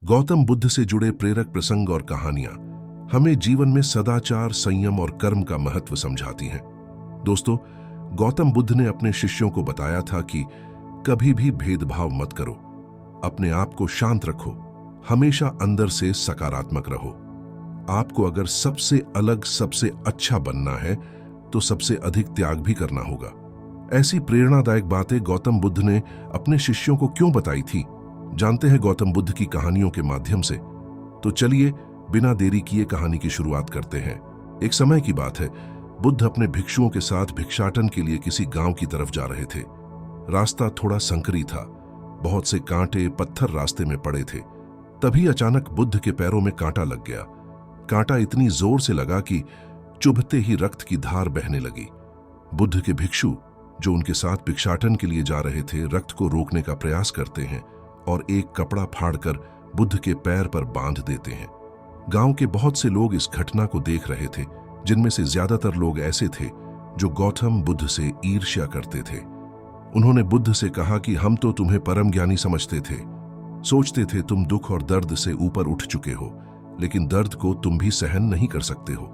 गौतम बुद्ध से जुड़े प्रेरक प्रसंग और कहानियां हमें जीवन में सदाचार, संयम और कर्म का महत्व समझाती हैं। दोस्तों, गौतम बुद्ध ने अपने शिष्यों को बताया था कि कभी भी भेदभाव मत करो, अपने आप को शांत रखो, हमेशा अंदर से सकारात्मक रहो। आपको अगर सबसे अलग, सबसे अच्छा बनना है तो सबसे अधिक त्याग भी करना होगा। ऐसी प्रेरणादायक बातें गौतम बुद्ध ने अपने शिष्यों को क्यों बताई थी, जानते हैं गौतम बुद्ध की कहानियों के माध्यम से। तो चलिए बिना देरी किए कहानी की शुरुआत करते हैं। एक समय की बात है, बुद्ध अपने भिक्षुओं के साथ भिक्षाटन के लिए किसी गांव की तरफ जा रहे थे। रास्ता थोड़ा संकरी था, बहुत से कांटे, पत्थर रास्ते में पड़े थे। तभी अचानक बुद्ध के पैरों में कांटा लग गया। कांटा इतनी जोर से लगा कि चुभते ही रक्त की धार बहने लगी। बुद्ध के भिक्षु जो उनके साथ भिक्षाटन के लिए जा रहे थे, रक्त को रोकने का प्रयास करते हैं और एक कपड़ा फाड़कर बुद्ध के पैर पर बांध देते हैं। गांव के बहुत से लोग इस घटना को देख रहे थे, जिनमें से ज्यादातर लोग ऐसे थे जो गौतम बुद्ध से ईर्ष्या करते थे। उन्होंने बुद्ध से कहा कि हम तो तुम्हें परम ज्ञानी समझते थे, सोचते थे तुम दुख और दर्द से ऊपर उठ चुके हो, लेकिन दर्द को तुम भी सहन नहीं कर सकते हो।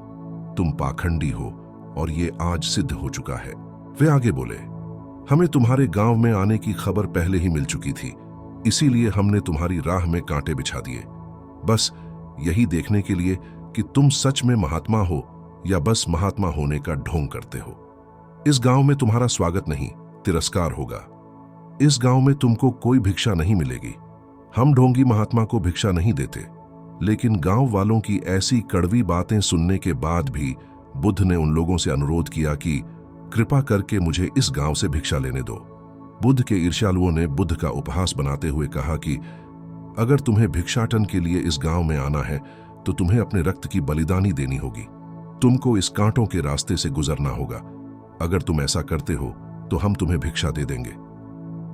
तुम पाखंडी हो और ये आज सिद्ध हो चुका है। वे आगे बोले, हमें तुम्हारे गांव में आने की खबर पहले ही मिल चुकी थी, इसीलिए हमने तुम्हारी राह में कांटे बिछा दिए, बस यही देखने के लिए कि तुम सच में महात्मा हो या बस महात्मा होने का ढोंग करते हो। इस गांव में तुम्हारा स्वागत नहीं, तिरस्कार होगा। इस गांव में तुमको कोई भिक्षा नहीं मिलेगी। हम ढोंगी महात्मा को भिक्षा नहीं देते। लेकिन गांव वालों की ऐसी कड़वी बातें सुनने के बाद भी बुद्ध ने उन लोगों से अनुरोध किया कि कृपा करके मुझे इस गांव से भिक्षा लेने दो। बुद्ध के ईर्ष्यालुओं ने बुद्ध का उपहास बनाते हुए कहा कि अगर तुम्हें भिक्षाटन के लिए इस गांव में आना है तो तुम्हें अपने रक्त की बलिदानी देनी होगी। तुमको इस कांटों के रास्ते से गुजरना होगा। अगर तुम ऐसा करते हो तो हम तुम्हें भिक्षा दे देंगे।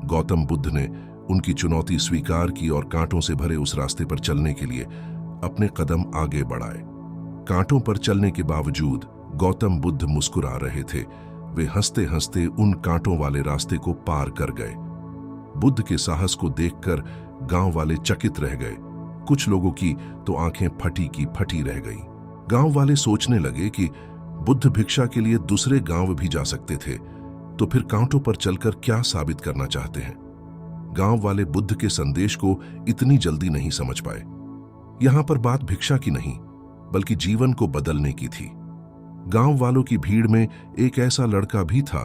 गौतम बुद्ध ने उनकी चुनौती स्वीकार की और कांटों से भरे उस रास्ते पर चलने के लिए अपने कदम आगे बढ़ाए। कांटों पर चलने के बावजूद गौतम बुद्ध मुस्कुरा रहे थे। वे हंसते हंसते उन कांटों वाले रास्ते को पार कर गए। बुद्ध के साहस को देखकर गांव वाले चकित रह गए। कुछ लोगों की तो आंखें फटी की फटी रह गईं। गांव वाले सोचने लगे कि बुद्ध भिक्षा के लिए दूसरे गांव भी जा सकते थे, तो फिर कांटों पर चलकर क्या साबित करना चाहते हैं। गांव वाले बुद्ध के संदेश को इतनी जल्दी नहीं समझ पाए। यहां पर बात भिक्षा की नहीं, बल्कि जीवन को बदलने की थी। गांव वालों की भीड़ में एक ऐसा लड़का भी था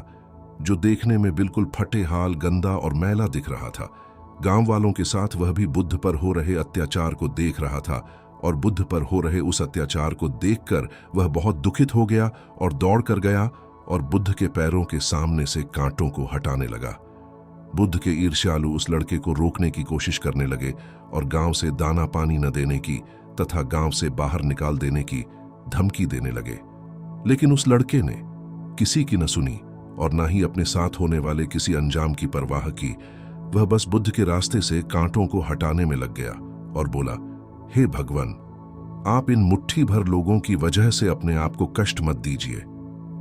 जो देखने में बिल्कुल फटे हाल, गंदा और मैला दिख रहा था। गांव वालों के साथ वह भी बुद्ध पर हो रहे अत्याचार को देख रहा था और बुद्ध पर हो रहे उस अत्याचार को देखकर वह बहुत दुखित हो गया और दौड़ कर गया और बुद्ध के पैरों के सामने से कांटों को हटाने लगा। बुद्ध के ईर्ष्यालु उस लड़के को रोकने की कोशिश करने लगे और गांव से दाना पानी न देने की तथा गांव से बाहर निकाल देने की धमकी देने लगे। लेकिन उस लड़के ने किसी की न सुनी और न ही अपने साथ होने वाले किसी अंजाम की परवाह की। वह बस बुद्ध के रास्ते से कांटों को हटाने में लग गया और बोला, हे भगवान, आप इन मुट्ठी भर लोगों की वजह से अपने आप को कष्ट मत दीजिए।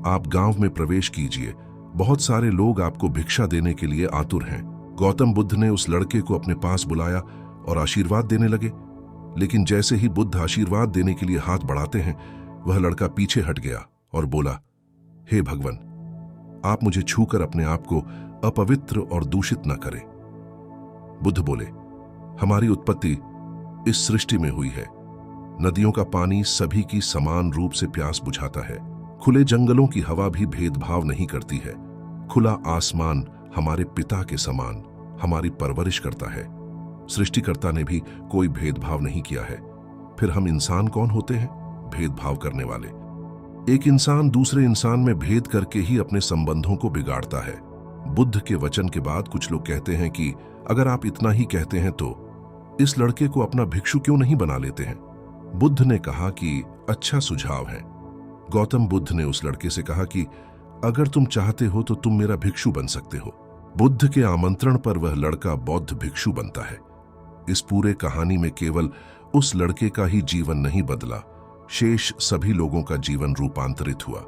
आप गांव में प्रवेश कीजिए, बहुत सारे लोग आपको भिक्षा देने के लिए आतुर हैं। गौतम बुद्ध ने उस लड़के को अपने पास बुलाया और आशीर्वाद देने लगे। लेकिन जैसे ही बुद्ध आशीर्वाद देने के लिए हाथ बढ़ाते हैं, वह लड़का पीछे हट गया और बोला, हे भगवान, आप मुझे छूकर अपने आप को अपवित्र और दूषित न करें। बुद्ध बोले, हमारी उत्पत्ति इस सृष्टि में हुई है। नदियों का पानी सभी की समान रूप से प्यास बुझाता है। खुले जंगलों की हवा भी भेदभाव नहीं करती है। खुला आसमान हमारे पिता के समान हमारी परवरिश करता है। सृष्टिकर्ता ने भी कोई भेदभाव नहीं किया है। फिर हम इंसान कौन होते हैं भेदभाव करने वाले? एक इंसान दूसरे इंसान में भेद करके ही अपने संबंधों को बिगाड़ता है। बुद्ध के वचन के बाद कुछ लोग कहते हैं कि अगर आप इतना ही कहते हैं तो इस लड़के को अपना भिक्षु क्यों नहीं बना लेते हैं? बुद्ध ने कहा कि अच्छा सुझाव है। गौतम बुद्ध ने उस लड़के से कहा कि अगर तुम चाहते हो तो तुम मेरा भिक्षु बन सकते हो। बुद्ध के आमंत्रण पर वह लड़का बौद्ध भिक्षु बनता है। इस पूरे कहानी में केवल उस लड़के का ही जीवन नहीं बदला, शेष सभी लोगों का जीवन रूपांतरित हुआ।